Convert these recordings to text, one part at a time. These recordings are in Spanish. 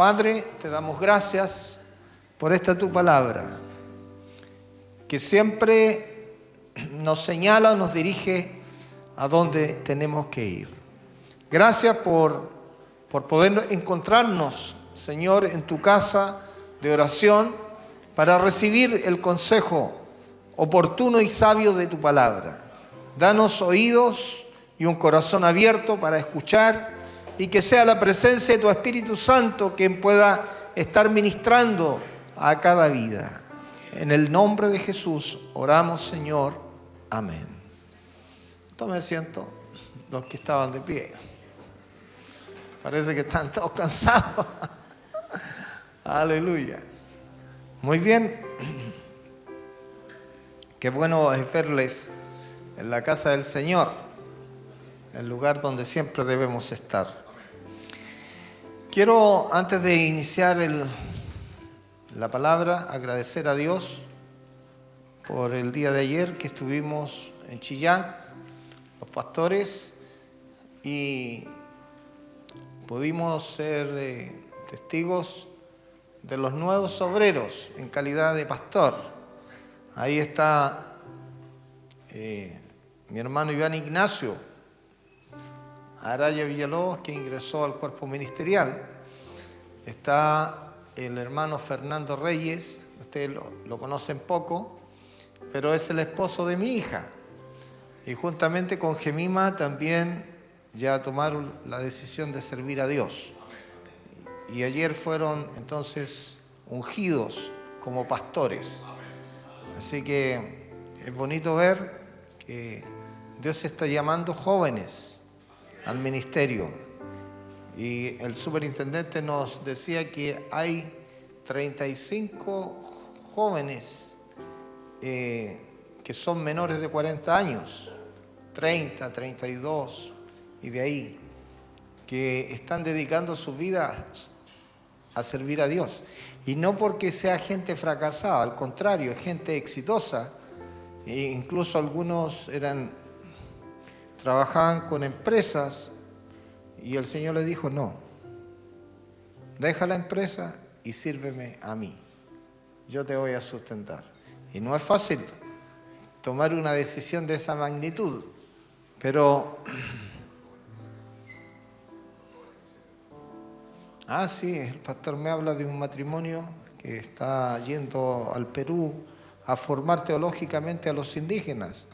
Padre, te damos gracias por esta tu palabra, que siempre nos señala, nos dirige a dónde tenemos que ir. Gracias por poder encontrarnos, Señor, en tu casa de oración para recibir el consejo oportuno y sabio de tu palabra. Danos oídos y un corazón abierto para escuchar y que sea la presencia de tu Espíritu Santo quien pueda estar ministrando a cada vida. En el nombre de Jesús oramos, Señor. Amén. Tome asiento los que estaban de pie. Parece que están todos cansados. Aleluya. Muy bien. Qué bueno es verles en la casa del Señor, el lugar donde siempre debemos estar. Quiero, antes de iniciar la palabra, agradecer a Dios por el día de ayer que estuvimos en Chillán, los pastores, y pudimos ser testigos de los nuevos obreros en calidad de pastor. Ahí está mi hermano Iván Ignacio Araya Villalobos, que ingresó al cuerpo ministerial. Está el hermano Fernando Reyes, ustedes lo conocen poco, pero es el esposo de mi hija. Y juntamente con Gemima también ya tomaron la decisión de servir a Dios. Y ayer fueron entonces ungidos como pastores. Así que es bonito ver que Dios está llamando jóvenes al ministerio. Y el superintendente nos decía que hay 35 jóvenes que son menores de 40 años, 30, 32 y de ahí, que están dedicando sus vidas a servir a Dios. Y no porque sea gente fracasada, al contrario, es gente exitosa. E incluso algunos trabajaban con empresas y el Señor les dijo, no, deja la empresa y sírveme a mí. Yo te voy a sustentar. Y no es fácil tomar una decisión de esa magnitud, pero... sí, el pastor me habla de un matrimonio que está yendo al Perú a formar teológicamente a los indígenas.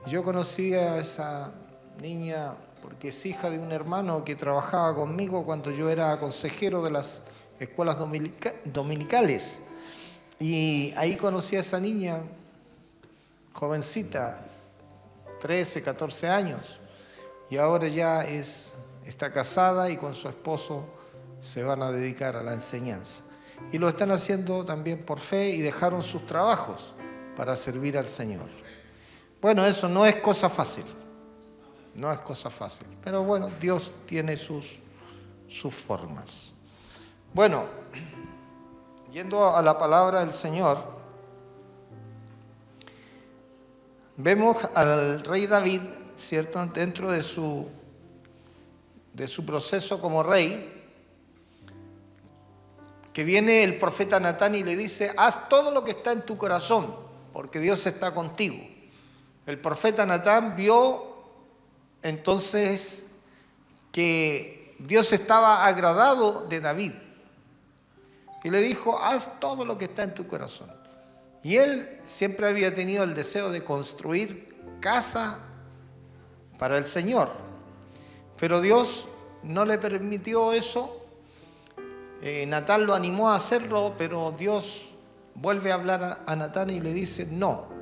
Yo conocí a esa niña porque es hija de un hermano que trabajaba conmigo cuando yo era consejero de las escuelas dominicales. Y ahí conocí a esa niña, jovencita, 13, 14 años. Y ahora ya está casada y con su esposo se van a dedicar a la enseñanza. Y lo están haciendo también por fe y dejaron sus trabajos para servir al Señor. Bueno, eso no es cosa fácil. No es cosa fácil. Pero bueno, Dios tiene sus formas. Bueno, yendo a la palabra del Señor, vemos al rey David, ¿cierto? Dentro de su proceso como rey, que viene el profeta Natán y le dice, haz todo lo que está en tu corazón, porque Dios está contigo. El profeta Natán vio entonces que Dios estaba agradado de David y le dijo, haz todo lo que está en tu corazón. Y él siempre había tenido el deseo de construir casa para el Señor, pero Dios no le permitió eso. Natán lo animó a hacerlo, pero Dios vuelve a hablar a Natán y le dice, no,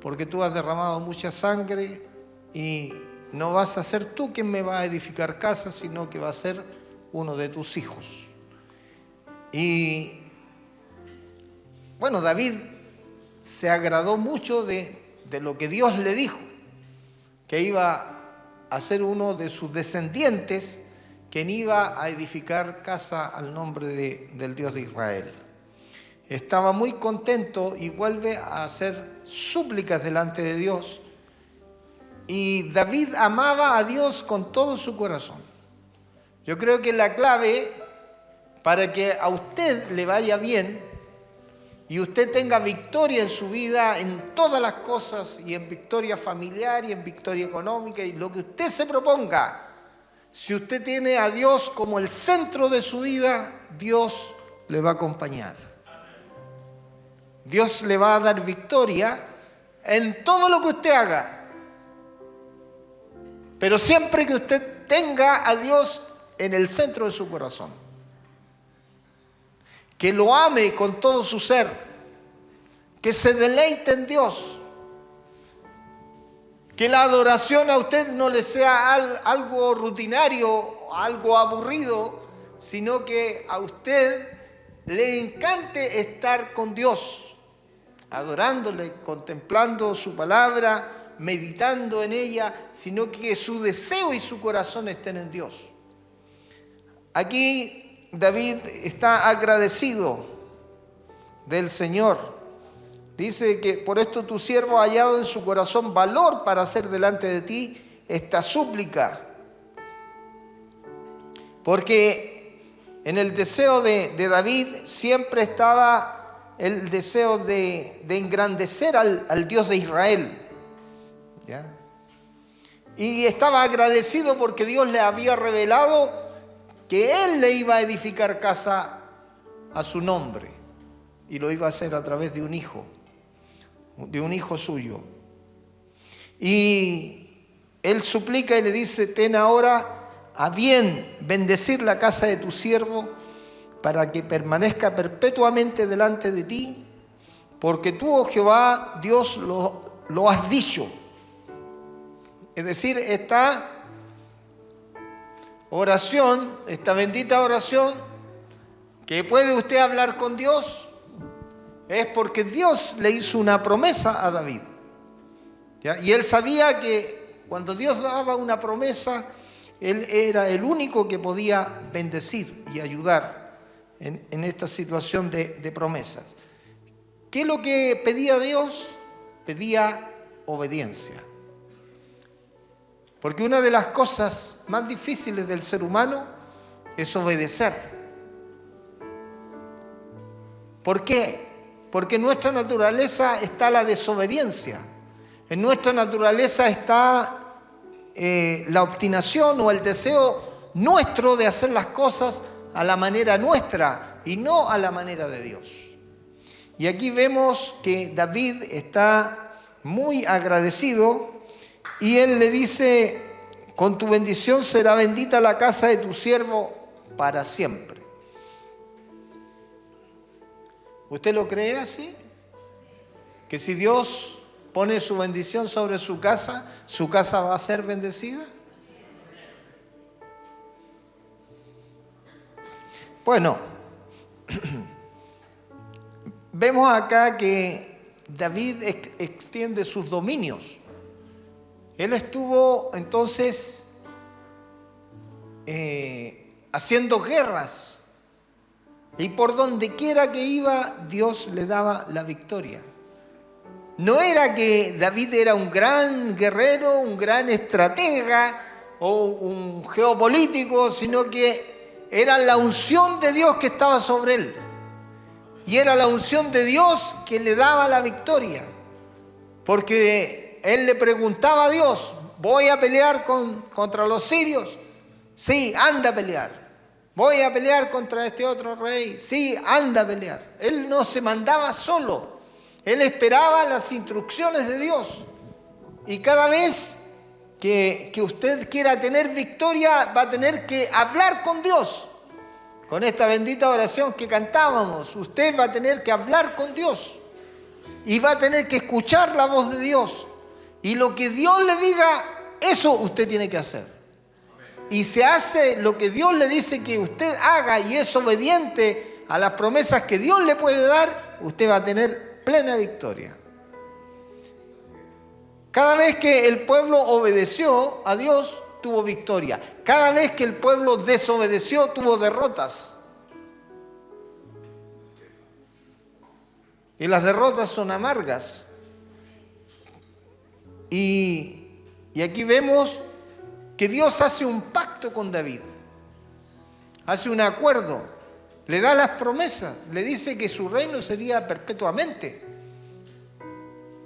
porque tú has derramado mucha sangre y no vas a ser tú quien me va a edificar casa, sino que va a ser uno de tus hijos. Y bueno, David se agradó mucho de lo que Dios le dijo, que iba a ser uno de sus descendientes quien iba a edificar casa al nombre del Dios de Israel. Estaba muy contento y vuelve a hacer súplicas delante de Dios. Y David amaba a Dios con todo su corazón. Yo creo que la clave para que a usted le vaya bien y usted tenga victoria en su vida, en todas las cosas, y en victoria familiar y en victoria económica, y lo que usted se proponga. Si usted tiene a Dios como el centro de su vida, Dios le va a acompañar. Dios le va a dar victoria en todo lo que usted haga. Pero siempre que usted tenga a Dios en el centro de su corazón. Que lo ame con todo su ser, que se deleite en Dios, que la adoración a usted no le sea algo rutinario, algo aburrido, sino que a usted le encante estar con Dios, adorándole, contemplando su palabra, meditando en ella, sino que su deseo y su corazón estén en Dios. Aquí David está agradecido del Señor. Dice que por esto tu siervo ha hallado en su corazón valor para hacer delante de ti esta súplica. Porque en el deseo de David siempre estaba el deseo de engrandecer al Dios de Israel. ¿Ya? Y estaba agradecido porque Dios le había revelado que él le iba a edificar casa a su nombre, y lo iba a hacer a través de un hijo suyo. Y él suplica y le dice: ten ahora a bien bendecir la casa de tu siervo, para que permanezca perpetuamente delante de ti, porque tú, oh Jehová, Dios, lo has dicho. Es decir, esta oración, esta bendita oración que puede usted hablar con Dios, es porque Dios le hizo una promesa a David. ¿Ya? Y él sabía que cuando Dios daba una promesa, él era el único que podía bendecir y ayudar en esta situación de promesas. ¿Qué es lo que pedía Dios? Pedía obediencia. Porque una de las cosas más difíciles del ser humano es obedecer. ¿Por qué? Porque en nuestra naturaleza está la desobediencia. En nuestra naturaleza está la obstinación o el deseo nuestro de hacer las cosas a la manera nuestra y no a la manera de Dios. Y aquí vemos que David está muy agradecido. Y él le dice: con tu bendición será bendita la casa de tu siervo para siempre. ¿Usted lo cree así? Que si Dios pone su bendición sobre su casa va a ser bendecida. Bueno, vemos acá que David extiende sus dominios. Él estuvo entonces haciendo guerras, y por donde quiera que iba, Dios le daba la victoria. No era que David era un gran guerrero, un gran estratega o un geopolítico, sino que era la unción de Dios que estaba sobre él. Y era la unción de Dios que le daba la victoria. Porque él le preguntaba a Dios: ¿voy a pelear contra los sirios? Sí, anda a pelear. ¿Voy a pelear contra este otro rey? Sí, anda a pelear. Él no se mandaba solo. Él esperaba las instrucciones de Dios. Y cada vez que usted quiera tener victoria, va a tener que hablar con Dios. Con esta bendita oración que cantábamos, usted va a tener que hablar con Dios. Y va a tener que escuchar la voz de Dios. Y lo que Dios le diga, eso usted tiene que hacer. Y se hace lo que Dios le dice que usted haga y es obediente a las promesas que Dios le puede dar, usted va a tener plena victoria. Cada vez que el pueblo obedeció a Dios, tuvo victoria. Cada vez que el pueblo desobedeció, tuvo derrotas. Y las derrotas son amargas. Y aquí vemos que Dios hace un pacto con David. Hace un acuerdo. le da las promesas, le dice que su reino sería perpetuamente.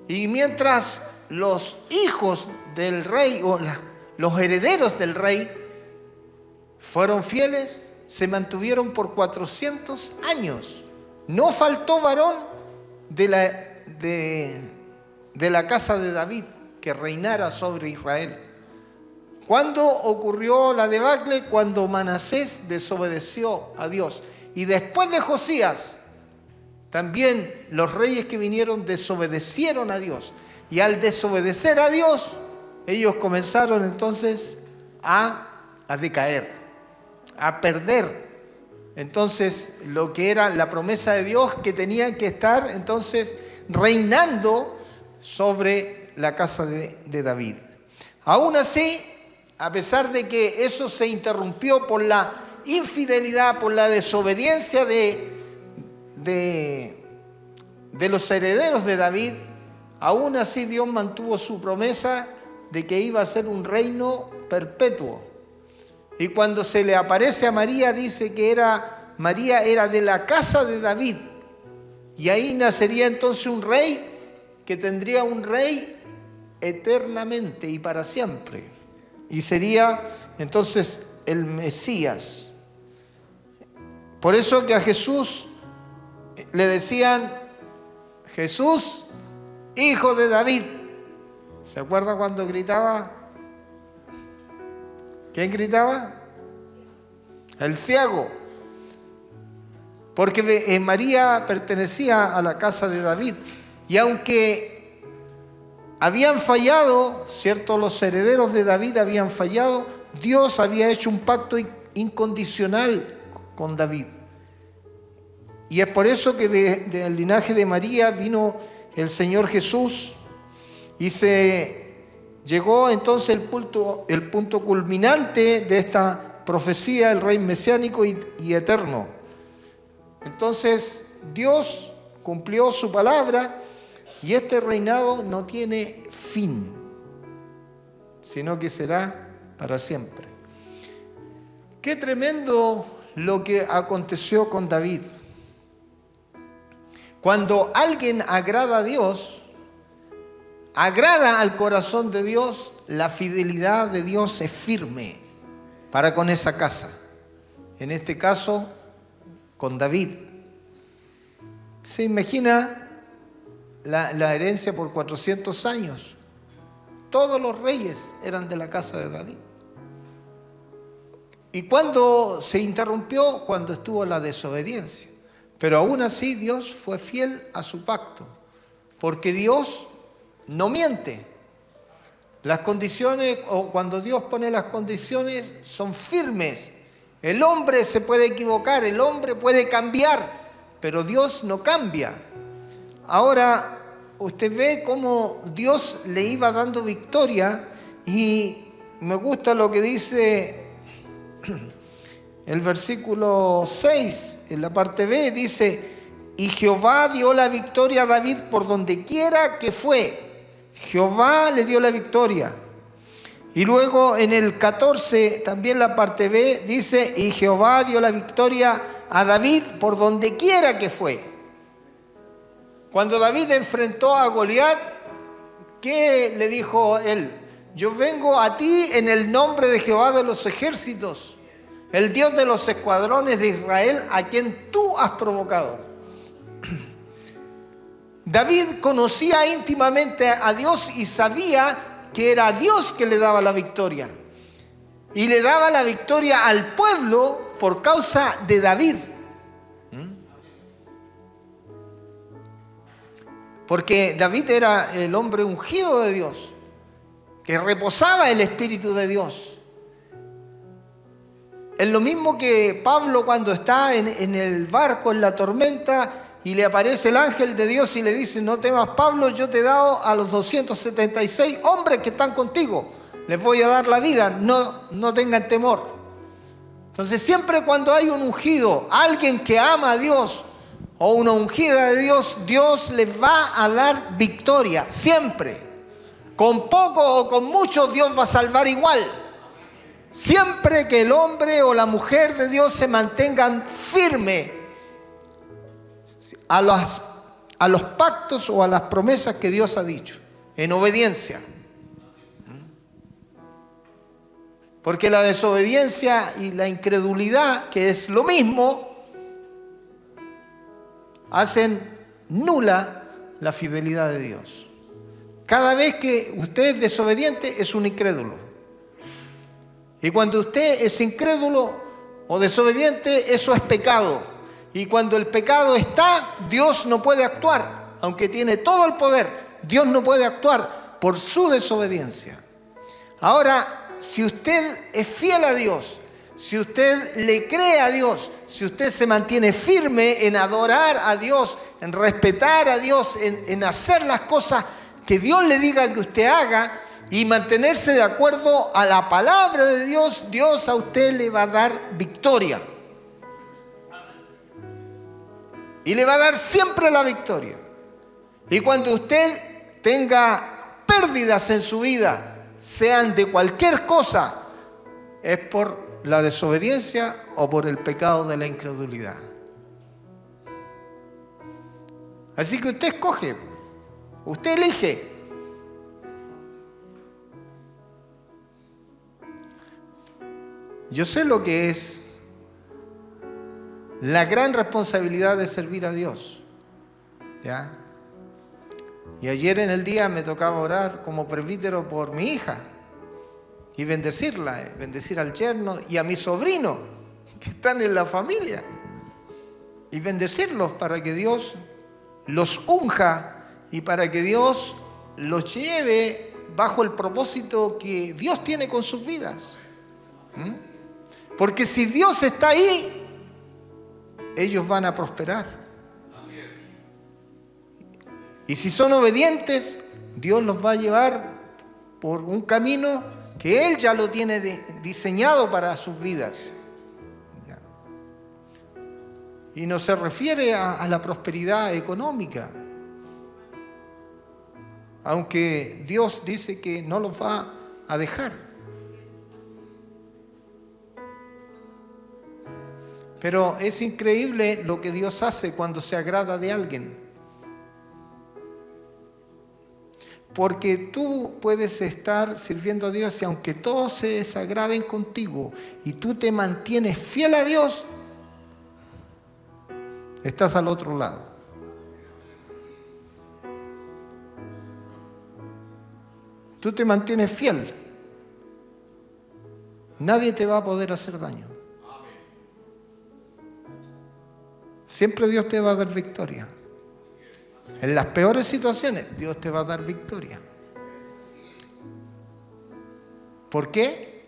Y mientras los hijos del rey o los herederos del rey fueron fieles, se mantuvieron por 400 años. No faltó varón de la casa de David que reinara sobre Israel. ¿Cuándo ocurrió la debacle? Cuando Manasés desobedeció a Dios. Y después de Josías, también los reyes que vinieron desobedecieron a Dios. Y al desobedecer a Dios, ellos comenzaron entonces a decaer, a perder. Entonces, lo que era la promesa de Dios, que tenían que estar entonces reinando sobre la casa de David. Aún así, a pesar de que eso se interrumpió por la infidelidad, por la desobediencia de los herederos de David, aún así Dios mantuvo su promesa de que iba a ser un reino perpetuo. Y cuando se le aparece a María, dice que María era de la casa de David. Y ahí nacería entonces un rey que tendría un rey eternamente y para siempre. Y sería entonces el Mesías. Por eso que a Jesús le decían, Jesús, hijo de David. ¿Se acuerda cuando gritaba? ¿Quién gritaba? El ciego. Porque María pertenecía a la casa de David. Y aunque habían fallado, ¿cierto? Los herederos de David habían fallado, Dios había hecho un pacto incondicional con David. Y es por eso que del linaje de María vino el Señor Jesús y se llegó entonces el punto culminante de esta profecía, el rey mesiánico y eterno. Entonces Dios cumplió su palabra y este reinado no tiene fin, sino que será para siempre. Qué tremendo lo que aconteció con David. Cuando alguien agrada a Dios, agrada al corazón de Dios, la fidelidad de Dios es firme para con esa casa. En este caso, con David. ¿Se imagina la herencia por 400 años? Todos los reyes eran de la casa de David. ¿Y cuándo se interrumpió? Cuando estuvo la desobediencia. Pero aún así Dios fue fiel a su pacto, porque Dios no miente. Las condiciones, o cuando Dios pone las condiciones, son firmes. El hombre se puede equivocar, el hombre puede cambiar, pero Dios no cambia. Ahora, usted ve cómo Dios le iba dando victoria y me gusta lo que dice el versículo 6, en la parte B, dice, y Jehová dio la victoria a David por donde quiera que fue. Jehová le dio la victoria. Y luego en el 14, también la parte B, dice, y Jehová dio la victoria a David por donde quiera que fue. Cuando David enfrentó a Goliat, ¿qué le dijo él? Yo vengo a ti en el nombre de Jehová de los ejércitos, el Dios de los escuadrones de Israel, a quien tú has provocado. David conocía íntimamente a Dios y sabía que era Dios que le daba la victoria. Y le daba la victoria al pueblo por causa de David. Porque David era el hombre ungido de Dios, que reposaba el Espíritu de Dios. Es lo mismo que Pablo cuando está en el barco, en la tormenta, y le aparece el ángel de Dios y le dice, no temas Pablo, yo te he dado a los 276 hombres que están contigo. Les voy a dar la vida, no tengan temor. Entonces siempre cuando hay un ungido, alguien que ama a Dios o una ungida de Dios, Dios les va a dar victoria, siempre. Con poco o con mucho Dios va a salvar igual. Siempre que el hombre o la mujer de Dios se mantengan firme a los pactos o a las promesas que Dios ha dicho, en obediencia. Porque la desobediencia y la incredulidad, que es lo mismo, hacen nula la fidelidad de Dios. Cada vez que usted es desobediente, es un incrédulo. Y cuando usted es incrédulo o desobediente, eso es pecado. Y cuando el pecado está, Dios no puede actuar. Aunque tiene todo el poder, Dios no puede actuar por su desobediencia. Ahora, si usted es fiel a Dios, si usted le cree a Dios, si usted se mantiene firme en adorar a Dios, en respetar a Dios, en hacer las cosas que Dios le diga que usted haga, y mantenerse de acuerdo a la palabra de Dios, Dios a usted le va a dar victoria. Y le va a dar siempre la victoria. Y cuando usted tenga pérdidas en su vida, sean de cualquier cosa, es por la desobediencia o por el pecado de la incredulidad. Así que usted escoge, usted elige. Yo sé lo que es la gran responsabilidad de servir a Dios, ¿ya? Y ayer en el día me tocaba orar como presbítero por mi hija y bendecirla, bendecir al yerno y a mi sobrino que están en la familia y bendecirlos para que Dios los unja y para que Dios los lleve bajo el propósito que Dios tiene con sus vidas. Porque si Dios está ahí, ellos van a prosperar. Y si son obedientes, Dios los va a llevar por un camino que Él ya lo tiene diseñado para sus vidas. Y no se refiere a la prosperidad económica, aunque Dios dice que no los va a dejar. Pero es increíble lo que Dios hace cuando se agrada de alguien. Porque tú puedes estar sirviendo a Dios y aunque todos se desagraden contigo y tú te mantienes fiel a Dios, estás al otro lado. Tú te mantienes fiel. Nadie te va a poder hacer daño. Siempre Dios te va a dar victoria. En las peores situaciones, Dios te va a dar victoria. ¿Por qué?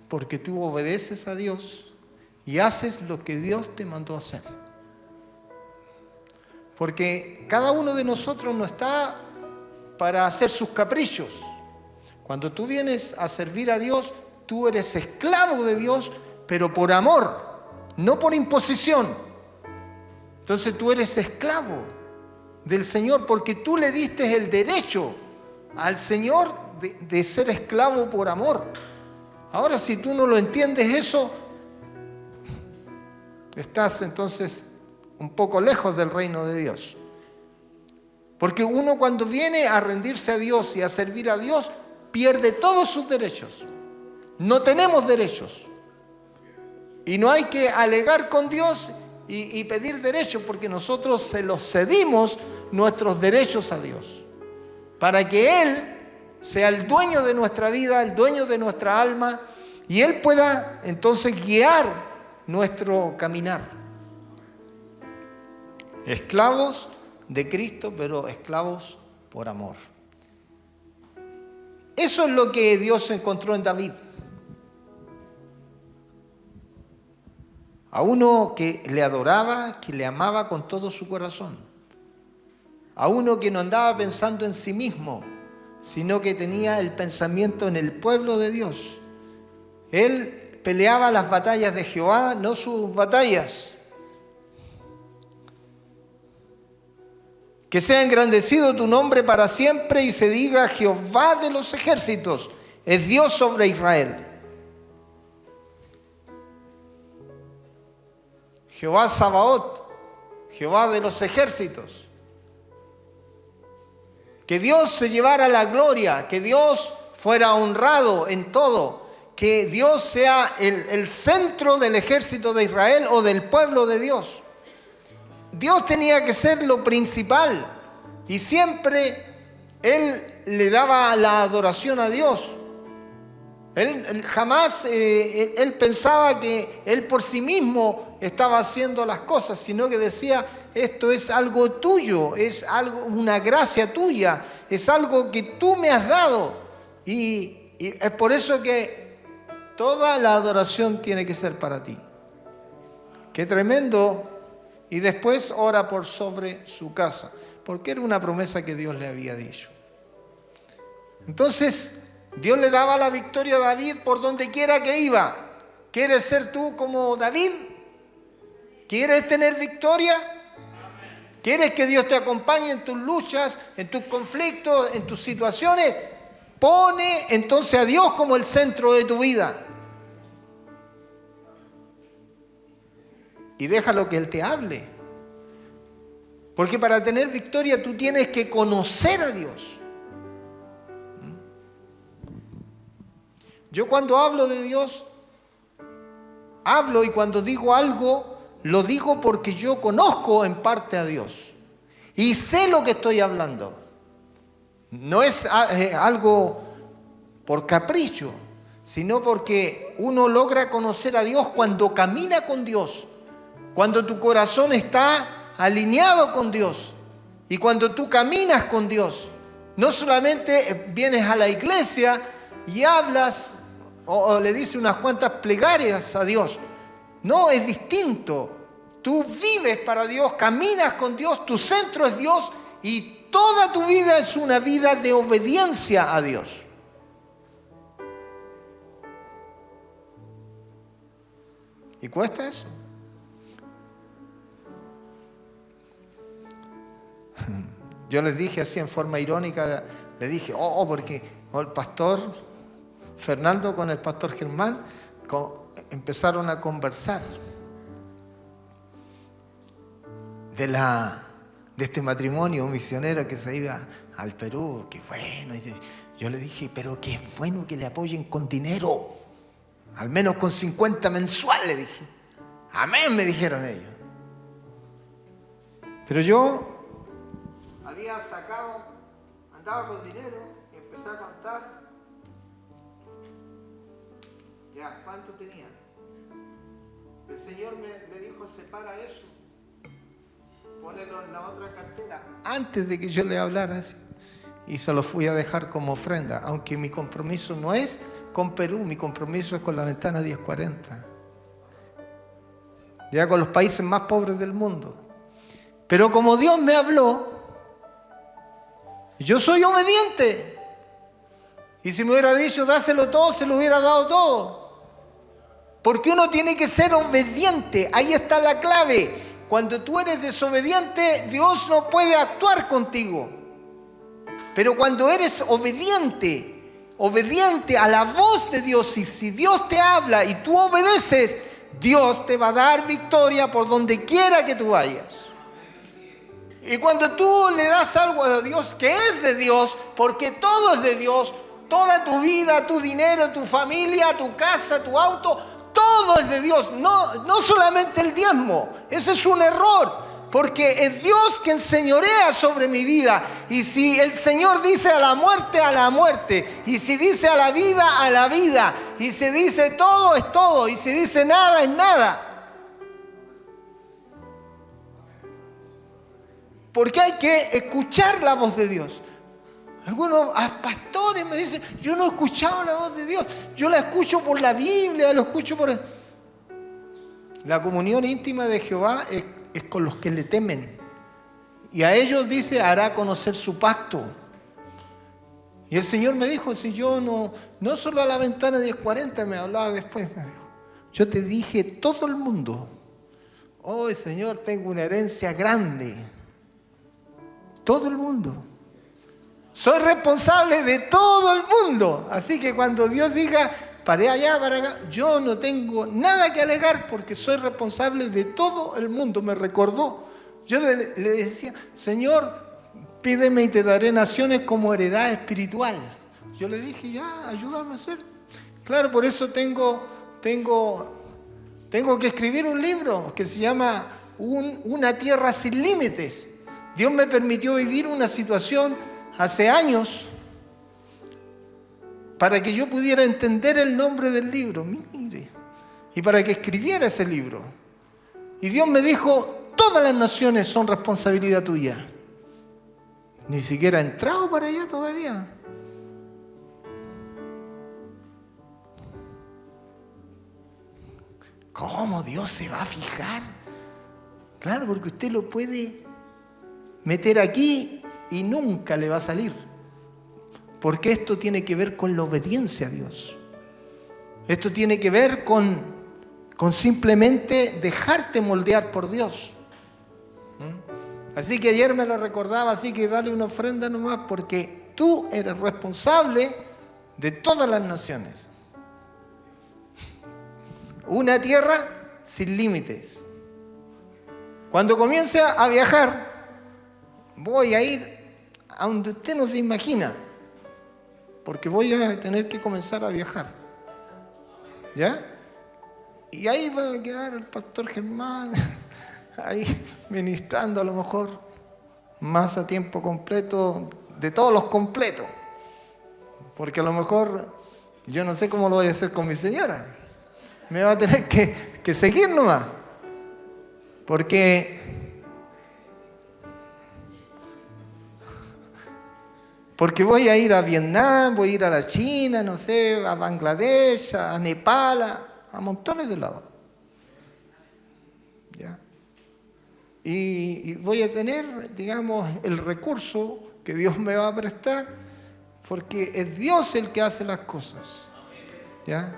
Porque tú obedeces a Dios y haces lo que Dios te mandó a hacer. Porque cada uno de nosotros no está para hacer sus caprichos. Cuando tú vienes a servir a Dios, tú eres esclavo de Dios, pero por amor, no por imposición. Entonces tú eres esclavo del Señor porque tú le diste el derecho al Señor de ser esclavo por amor. Ahora, si tú no lo entiendes eso, estás entonces un poco lejos del reino de Dios. Porque uno cuando viene a rendirse a Dios y a servir a Dios, pierde todos sus derechos. No tenemos derechos. Y no hay que alegar con Dios y pedir derechos, porque nosotros se los cedimos nuestros derechos a Dios. Para que Él sea el dueño de nuestra vida, el dueño de nuestra alma, y Él pueda entonces guiar nuestro caminar. Esclavos de Cristo, pero esclavos por amor. Eso es lo que Dios encontró en David. A uno que le adoraba, que le amaba con todo su corazón. A uno que no andaba pensando en sí mismo, sino que tenía el pensamiento en el pueblo de Dios. Él peleaba las batallas de Jehová, no sus batallas. Que sea engrandecido tu nombre para siempre y se diga Jehová de los ejércitos. es Dios sobre Israel. Jehová Sabaoth, Jehová de los ejércitos. Que Dios se llevara la gloria, que Dios fuera honrado en todo, que Dios sea el centro del ejército de Israel o del pueblo de Dios. Dios tenía que ser lo principal y siempre Él le daba la adoración a Dios. Él jamás él pensaba que Él por sí mismo estaba haciendo las cosas, sino que decía, esto es algo tuyo, es algo, una gracia tuya, es algo que tú me has dado. Y es por eso que toda la adoración tiene que ser para ti. Qué tremendo. Y después ora por sobre su casa, porque era una promesa que Dios le había dicho. Entonces, Dios le daba la victoria a David por donde quiera que iba. ¿Quieres ser tú como David? ¿Quieres tener victoria? ¿Quieres que Dios te acompañe en tus luchas, en tus conflictos, en tus situaciones? Pone entonces a Dios como el centro de tu vida. Y déjalo que Él te hable. Porque para tener victoria tú tienes que conocer a Dios. Yo cuando hablo de Dios, hablo y cuando digo algo, lo digo porque yo conozco en parte a Dios. Y sé lo que estoy hablando. No es algo por capricho, sino porque uno logra conocer a Dios cuando camina con Dios. Cuando tu corazón está alineado con Dios y cuando tú caminas con Dios, no solamente vienes a la iglesia y hablas o le dices unas cuantas plegarias a Dios. No, es distinto. Tú vives para Dios, caminas con Dios, tu centro es Dios y toda tu vida es una vida de obediencia a Dios. ¿Y cuesta eso? Yo les dije así en forma irónica, le dije, porque el pastor Fernando con el pastor Germán empezaron a conversar de este matrimonio misionero que se iba al Perú, qué bueno. Yo le dije, pero qué bueno que le apoyen con dinero, al menos con 50 mensual, le dije. Amén, me dijeron ellos. Pero yo había sacado, andaba con dinero y empecé a contar. Ya, ¿cuánto tenía? El Señor me dijo, separa eso, ponelo en la otra cartera. Antes de que yo le hablara así. Y se lo fui a dejar como ofrenda, aunque mi compromiso no es con Perú, mi compromiso es con la Ventana 1040. Ya con los países más pobres del mundo. Pero como Dios me habló, yo soy obediente. Y si me hubiera dicho, dáselo todo, se lo hubiera dado todo. Porque uno tiene que ser obediente. Ahí está la clave. Cuando tú eres desobediente, Dios no puede actuar contigo. Pero cuando eres obediente a la voz de Dios, y si Dios te habla y tú obedeces, Dios te va a dar victoria por donde quiera que tú vayas. Y cuando tú le das algo a Dios que es de Dios, porque todo es de Dios, toda tu vida, tu dinero, tu familia, tu casa, tu auto, todo es de Dios, no solamente el diezmo. Ese es un error, porque es Dios quien señorea sobre mi vida. Y si el Señor dice a la muerte, y si dice a la vida, y si dice todo es todo, y si dice nada es nada. Porque hay que escuchar la voz de Dios. Algunos pastores me dicen, yo no he escuchado la voz de Dios, yo la escucho por la Biblia, lo escucho por... La comunión íntima de Jehová es con los que le temen. Y a ellos dice, hará conocer su pacto. Y el Señor me dijo, si yo no solo a la Ventana 1040, me hablaba después, me dijo, yo te dije todo el mundo, hoy Señor, tengo una herencia grande. Todo el mundo. Soy responsable de todo el mundo. Así que cuando Dios diga, para allá, para acá, yo no tengo nada que alegar porque soy responsable de todo el mundo. Me recordó. Yo le decía, Señor, pídeme y te daré naciones como heredad espiritual. Yo le dije, ya, ayúdame a hacer. Claro, por eso tengo que escribir un libro que se llama Una tierra sin límites. Dios me permitió vivir una situación hace años para que yo pudiera entender el nombre del libro, mire, y para que escribiera ese libro. Y Dios me dijo, todas las naciones son responsabilidad tuya. Ni siquiera he entrado para allá todavía. ¿Cómo Dios se va a fijar? Claro, porque usted lo puede meter aquí y nunca le va a salir. Porque esto tiene que ver con la obediencia a Dios. Esto tiene que ver con simplemente dejarte moldear por Dios. Así que ayer me lo recordaba, así que dale una ofrenda nomás, porque tú eres responsable de todas las naciones. Una tierra sin límites. Cuando comience a viajar, voy a ir a donde usted no se imagina, porque voy a tener que comenzar a viajar. ¿Ya? Y ahí va a quedar el pastor Germán, ahí ministrando a lo mejor más a tiempo completo, de todos los completos. Porque a lo mejor yo no sé cómo lo voy a hacer con mi señora. Me va a tener que seguir nomás. Porque voy a ir a Vietnam, voy a ir a la China, no sé, a Bangladesh, a Nepal, a montones de lados. ¿Ya? Y voy a tener, digamos, el recurso que Dios me va a prestar, porque es Dios el que hace las cosas. ¿Ya?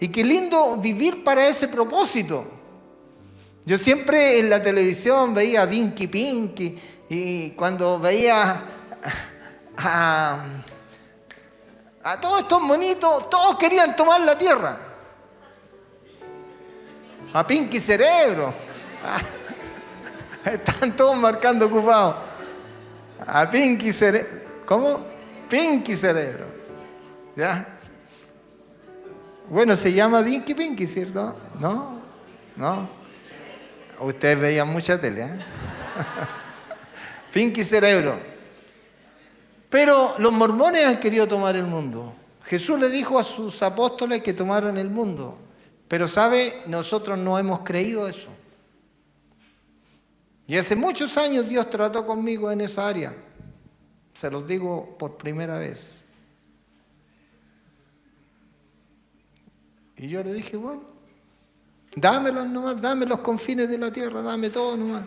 Y qué lindo vivir para ese propósito. Yo siempre en la televisión veía a Dinky Pinky, y cuando veía a todos estos monitos, todos querían tomar la tierra. A Pinky Cerebro. Están todos marcando ocupados. A Pinky Cerebro. ¿Cómo? Pinky Cerebro. ¿Ya? Bueno, se llama Dinky Pinky, ¿cierto? ¿No? ¿No? Ustedes veían mucha tele, ¿eh? Pinky Cerebro. Pero los mormones han querido tomar el mundo. Jesús le dijo a sus apóstoles que tomaran el mundo. Pero, ¿sabe? Nosotros no hemos creído eso. Y hace muchos años Dios trató conmigo en esa área. Se los digo por primera vez. Y yo le dije, bueno, dámelos nomás, dame los confines de la tierra, dame todo nomás.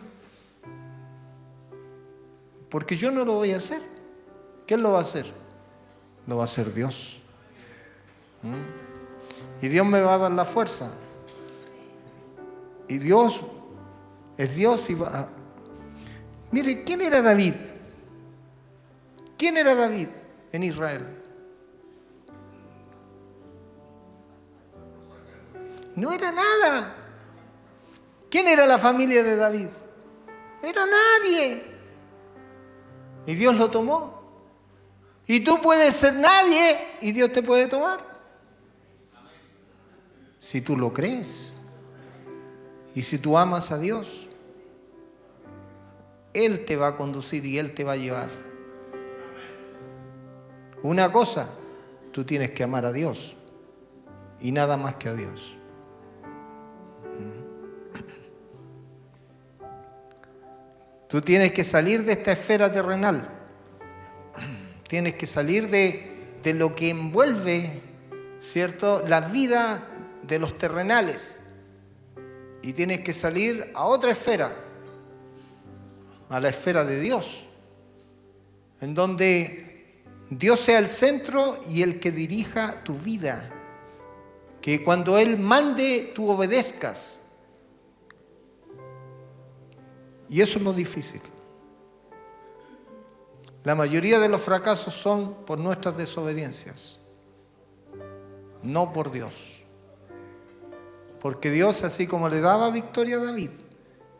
Porque yo no lo voy a hacer. ¿Quién lo va a hacer? Lo va a hacer Dios. Y Dios me va a dar la fuerza. Y Dios es Dios y va a... Mire, ¿quién era David? ¿Quién era David en Israel? No era nada. ¿Quién era la familia de David? Era nadie. Y Dios lo tomó. Y tú puedes ser nadie y Dios te puede tomar. Si tú lo crees. Y si tú amas a Dios, Él te va a conducir y Él te va a llevar. Una cosa, tú tienes que amar a Dios y nada más que a Dios. Tú tienes que salir de esta esfera terrenal. Tienes que salir de lo que envuelve, ¿cierto?, la vida de los terrenales. Y tienes que salir a otra esfera, a la esfera de Dios, en donde Dios sea el centro y el que dirija tu vida. Que cuando Él mande, tú obedezcas. Y eso es lo difícil. La mayoría de los fracasos son por nuestras desobediencias, no por Dios. Porque Dios, así como le daba victoria a David,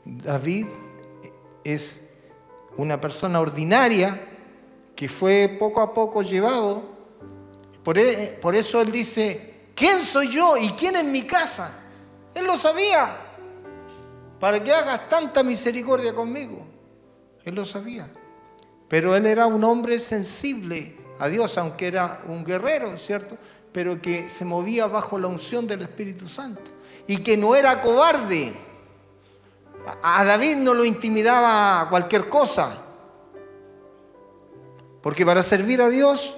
David es una persona ordinaria que fue poco a poco llevado. Por eso él dice, ¿quién soy yo y quién es mi casa? Él lo sabía. Para que hagas tanta misericordia conmigo. Él lo sabía. Pero él era un hombre sensible a Dios, aunque era un guerrero, ¿cierto? Pero que se movía bajo la unción del Espíritu Santo. Y que no era cobarde. A David no lo intimidaba cualquier cosa. Porque para servir a Dios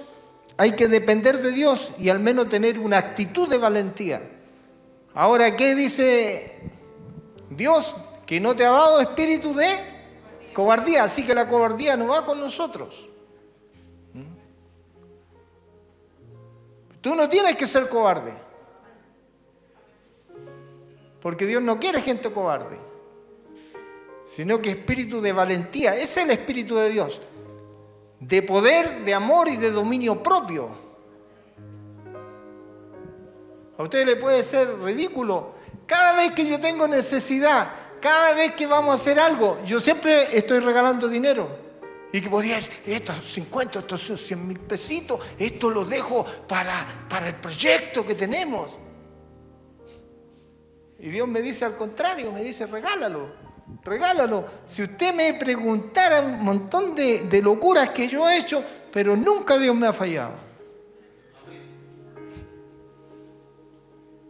hay que depender de Dios y al menos tener una actitud de valentía. Ahora, ¿qué dice Dios? Que no te ha dado espíritu de cobardía, así que la cobardía no va con nosotros. Tú no tienes que ser cobarde, porque Dios no quiere gente cobarde, sino que espíritu de valentía. Ese es el espíritu de Dios, de poder, de amor y de dominio propio. A usted le puede ser ridículo. Cada vez que yo tengo necesidad, cada vez que vamos a hacer algo, yo siempre estoy regalando dinero. Y que podría decir, estos 50, estos 100,000 pesitos, esto lo dejo para el proyecto que tenemos. Y Dios me dice al contrario, me dice, regálalo. Si usted me preguntara un montón de locuras que yo he hecho, pero nunca Dios me ha fallado.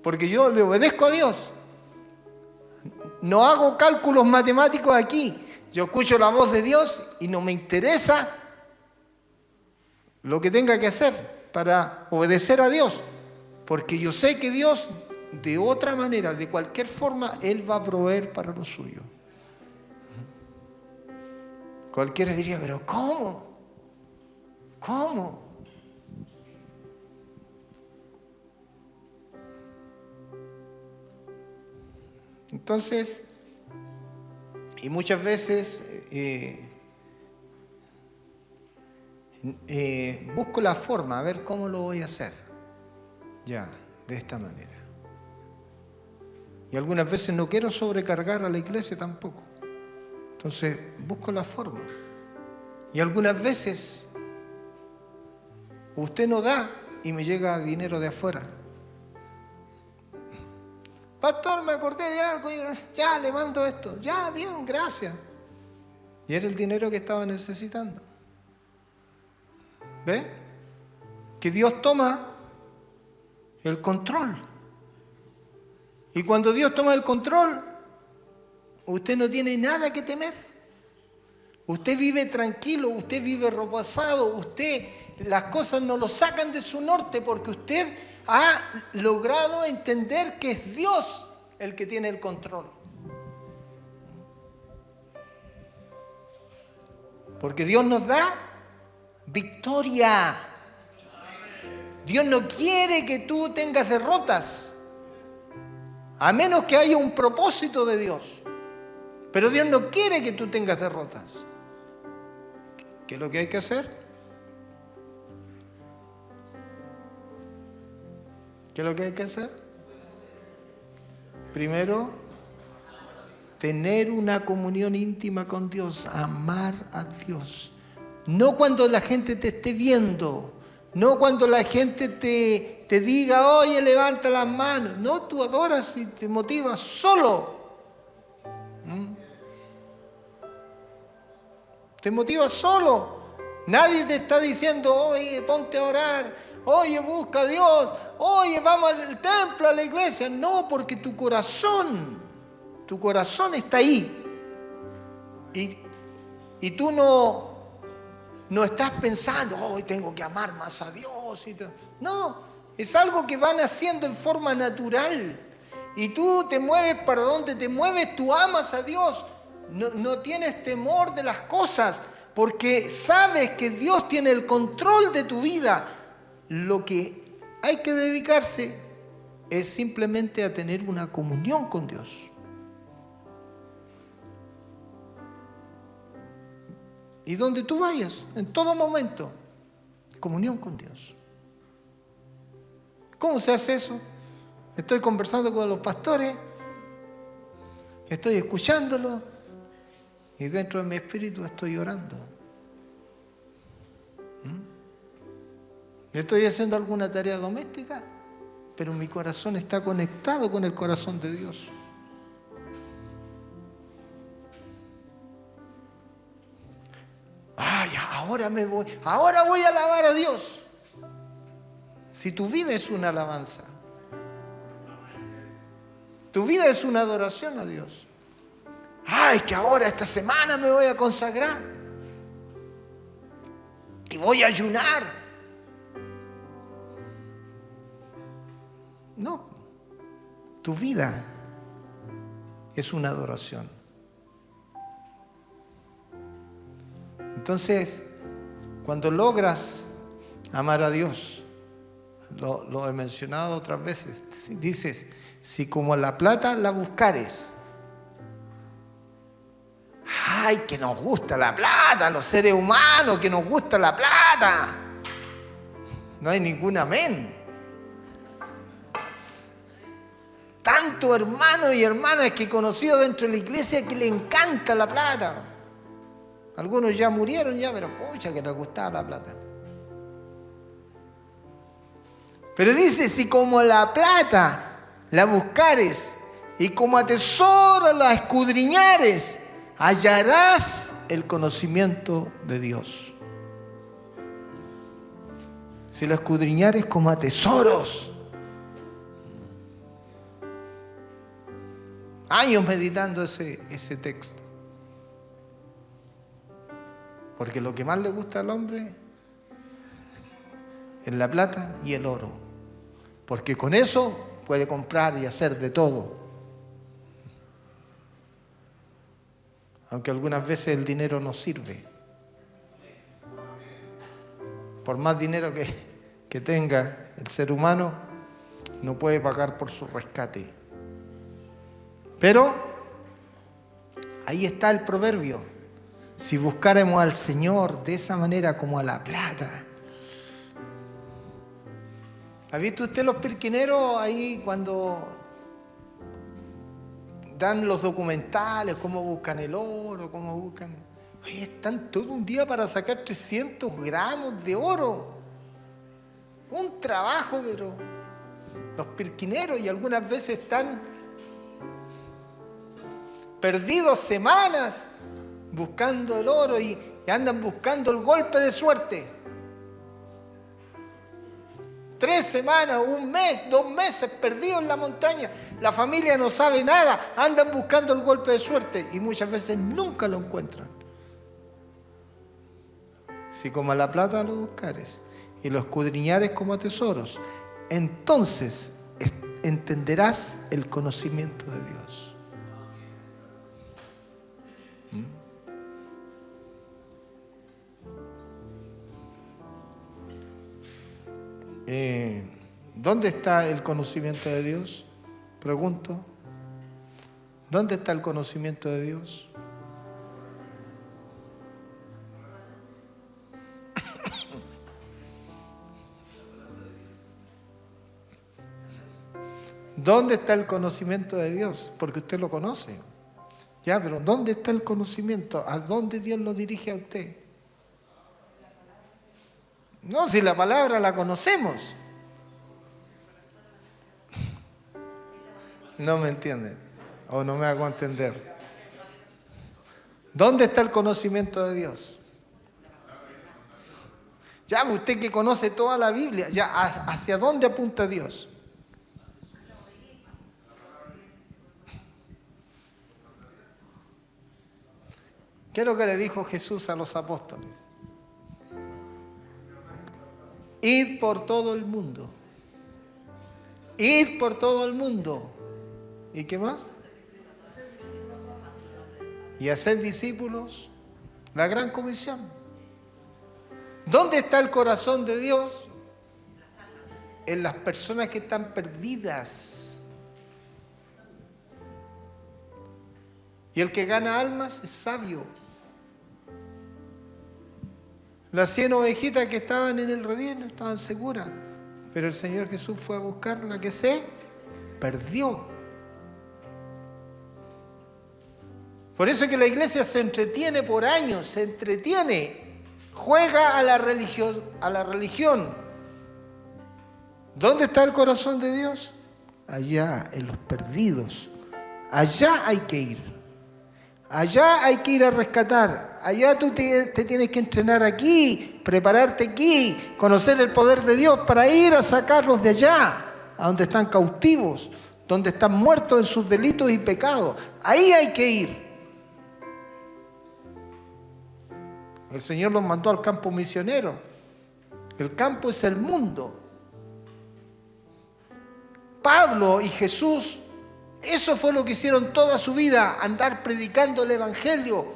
Porque yo le obedezco a Dios. No hago cálculos matemáticos aquí. Yo escucho la voz de Dios y no me interesa lo que tenga que hacer para obedecer a Dios. Porque yo sé que Dios, de otra manera, de cualquier forma, Él va a proveer para lo suyo. Cualquiera diría, pero ¿cómo? ¿Cómo? Entonces, y muchas veces busco la forma, a ver cómo lo voy a hacer. Ya, de esta manera. Y algunas veces no quiero sobrecargar a la iglesia tampoco. Entonces, busco la forma. Y algunas veces usted no da y me llega dinero de afuera. Pastor, me acordé de algo, ya le mando esto, ya, bien, gracias. Y era el dinero que estaba necesitando. ¿Ve? Que Dios toma el control. Y cuando Dios toma el control, usted no tiene nada que temer. Usted vive tranquilo, usted vive reposado, las cosas no lo sacan de su norte porque usted ha logrado entender que es Dios el que tiene el control. Porque Dios nos da victoria. Dios no quiere que tú tengas derrotas, a menos que haya un propósito de Dios. Pero Dios no quiere que tú tengas derrotas. ¿Qué es lo que hay que hacer? ¿Qué es lo que hay que hacer? Primero, tener una comunión íntima con Dios, amar a Dios. No cuando la gente te esté viendo, no cuando la gente te diga, oye, levanta las manos. No, tú adoras y te motivas solo. Te motivas solo. Nadie te está diciendo, oye, ponte a orar, oye, busca a Dios, oye, vamos al templo, a la iglesia. No, porque tu corazón está ahí. Y tú no estás pensando, hoy tengo que amar más a Dios. No, es algo que van haciendo en forma natural. Y tú te mueves para donde te mueves, tú amas a Dios. No tienes temor de las cosas, porque sabes que Dios tiene el control de tu vida. Lo que hay que dedicarse es simplemente a tener una comunión con Dios. Y donde tú vayas, en todo momento, comunión con Dios. ¿Cómo se hace eso? Estoy conversando con los pastores, estoy escuchándolos y dentro de mi espíritu estoy orando. Estoy haciendo alguna tarea doméstica, pero mi corazón está conectado con el corazón de Dios. Ay, ahora voy a alabar a Dios. Si tu vida es una alabanza, tu vida es una adoración a Dios. Ay, que ahora esta semana me voy a consagrar y voy a ayunar. No, tu vida es una adoración. Entonces, cuando logras amar a Dios, lo he mencionado otras veces, dices, si como la plata la buscares. Ay, que nos gusta la plata, los seres humanos, que nos gusta la plata. No hay ningún amén. Tanto hermanos y hermanas que he conocido dentro de la iglesia que le encanta la plata. Algunos ya murieron ya, pero pucha que les gustaba la plata. Pero dice, si como la plata la buscares y como a tesoro la escudriñares, hallarás el conocimiento de Dios. Si la escudriñares como a tesoros. Años meditando ese texto. Porque lo que más le gusta al hombre es la plata y el oro. Porque con eso puede comprar y hacer de todo. Aunque algunas veces el dinero no sirve. Por más dinero que tenga el ser humano, no puede pagar por su rescate. Pero ahí está el proverbio. Si buscáramos al Señor de esa manera como a la plata. ¿Ha visto usted los pirquineros ahí cuando dan los documentales, cómo buscan el oro, cómo buscan? Oye, están todo un día para sacar 300 gramos de oro. Un trabajo, pero los pirquineros, y algunas veces están perdidos semanas buscando el oro y andan buscando el golpe de suerte. 3 semanas, 1 mes, 2 meses perdidos en la montaña. La familia no sabe nada, andan buscando el golpe de suerte y muchas veces nunca lo encuentran. Si como a la plata lo buscares y lo escudriñares como a tesoros, entonces entenderás el conocimiento de Dios. ¿Dónde está el conocimiento de Dios? Pregunto. ¿Dónde está el conocimiento de Dios? ¿Dónde está el conocimiento de Dios? Porque usted lo conoce. Ya, pero ¿dónde está el conocimiento? ¿A dónde Dios lo dirige a usted? No, si la palabra la conocemos. No me entiende o no me hago entender. ¿Dónde está el conocimiento de Dios? Ya, usted que conoce toda la Biblia, ya, ¿hacia dónde apunta Dios? ¿Qué es lo que le dijo Jesús a los apóstoles? Id por todo el mundo. Id por todo el mundo. ¿Y qué más? Y hacer discípulos. La gran comisión. ¿Dónde está el corazón de Dios? En las personas que están perdidas. Y el que gana almas es sabio. Las 100 ovejitas que estaban en el redil no estaban seguras, pero el Señor Jesús fue a buscar la que se perdió. Por eso es que la iglesia se entretiene por años, se entretiene, juega a la religión. ¿Dónde está el corazón de Dios? Allá, en los perdidos. Allá hay que ir. Allá hay que ir a rescatar. Allá tú te tienes que entrenar aquí, prepararte aquí, conocer el poder de Dios para ir a sacarlos de allá, a donde están cautivos, donde están muertos en sus delitos y pecados. Ahí hay que ir. El Señor los mandó al campo misionero. El campo es el mundo. Pablo y Jesús, eso fue lo que hicieron toda su vida, andar predicando el Evangelio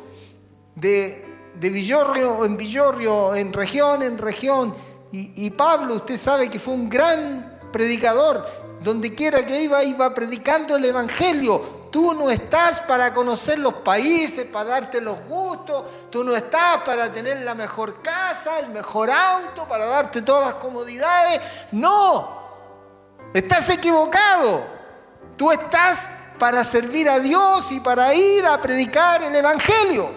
de villorrio en villorrio, en región. Y Pablo, usted sabe que fue un gran predicador. Donde quiera que iba predicando el Evangelio. Tú no estás para conocer los países, para darte los gustos. Tú no estás para tener la mejor casa, el mejor auto, para darte todas las comodidades. No, estás equivocado. Tú estás para servir a Dios y para ir a predicar el Evangelio.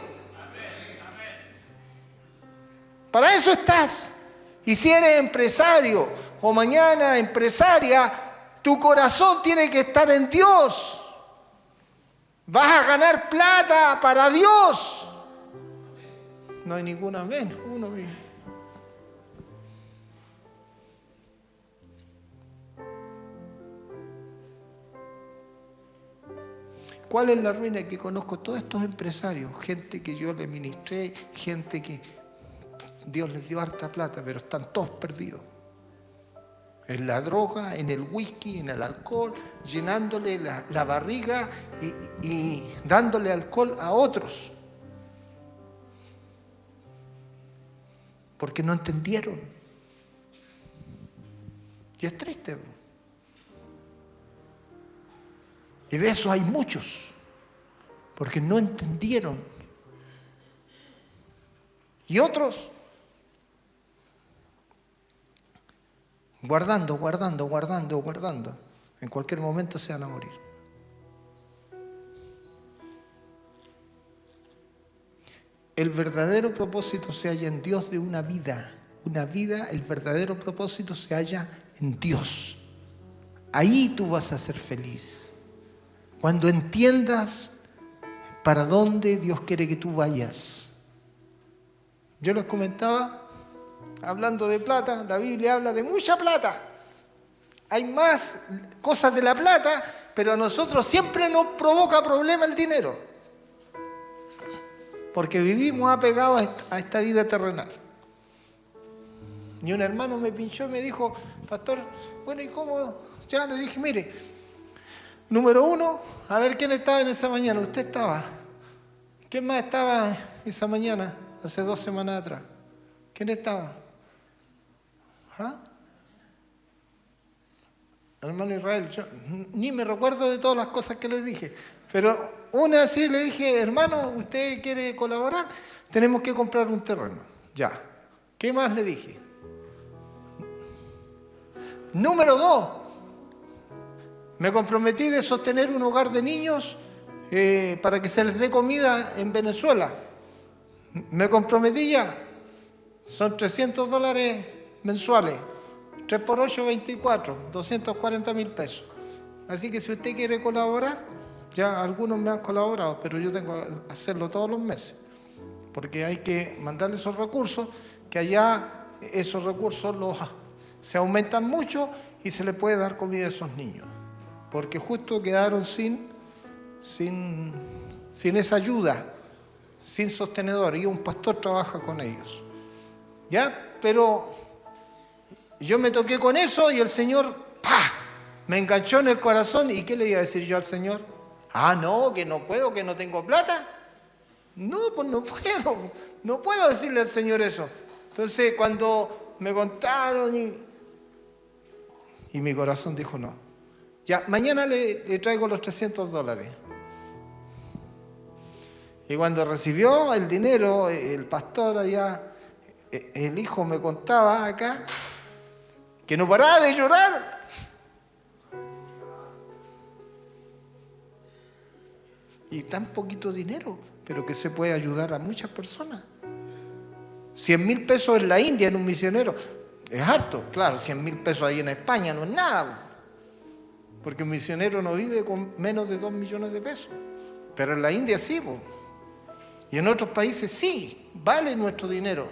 Para eso estás. Y si eres empresario o mañana empresaria, tu corazón tiene que estar en Dios. Vas a ganar plata para Dios. No hay ninguna menos, uno mismo. ¿Cuál es la ruina? Que conozco todos estos empresarios, gente que yo le ministré, gente que Dios les dio harta plata, pero están todos perdidos. En la droga, en el whisky, en el alcohol, llenándole la barriga y dándole alcohol a otros. Porque no entendieron. Y es triste. Y de eso hay muchos. Porque no entendieron. Y otros guardando. En cualquier momento se van a morir. El verdadero propósito se halla en Dios de una vida. El verdadero propósito se halla en Dios. Ahí tú vas a ser feliz. Cuando entiendas para dónde Dios quiere que tú vayas. Yo les comentaba, hablando de plata, la Biblia habla de mucha plata. Hay más cosas de la plata, pero a nosotros siempre nos provoca problema el dinero. Porque vivimos apegados a esta vida terrenal. Y un hermano me pinchó y me dijo, pastor, bueno, ¿y cómo? Ya le dije, mire, número 1, a ver quién estaba en esa mañana. Usted estaba. ¿Quién más estaba esa mañana, hace 2 semanas atrás? ¿Quién estaba? ¿Ah? Hermano Israel, yo ni me recuerdo de todas las cosas que les dije, pero una así le dije, hermano, ¿usted quiere colaborar? Tenemos que comprar un terreno. Ya. ¿Qué más le dije? Número 2, me comprometí de sostener un hogar de niños para que se les dé comida en Venezuela. Me comprometí ya. Son $300 mensuales. 3 por 8, 24, 240.000 pesos. Así que si usted quiere colaborar, ya algunos me han colaborado, pero yo tengo que hacerlo todos los meses. Porque hay que mandarle esos recursos, que allá esos recursos se aumentan mucho y se le puede dar comida a esos niños. Porque justo quedaron sin esa ayuda, sin sostenedor, y un pastor trabaja con ellos. ¿Ya? Pero yo me toqué con eso y el Señor, ¡pah!, me enganchó en el corazón. ¿Y qué le iba a decir yo al Señor? No, que no puedo, que no tengo plata. No, pues no puedo decirle al Señor eso. Entonces cuando me contaron y mi corazón dijo no. Ya, mañana le traigo los $300. Y cuando recibió el dinero, el pastor allá, el hijo me contaba acá que no paraba de llorar. Y tan poquito dinero, pero que se puede ayudar a muchas personas. 100.000 pesos en la India en un misionero es harto. Claro, 100.000 pesos ahí en España no es nada, porque un misionero no vive con menos de 2 millones de pesos. Pero en la India sí, po. Y en otros países sí, vale nuestro dinero.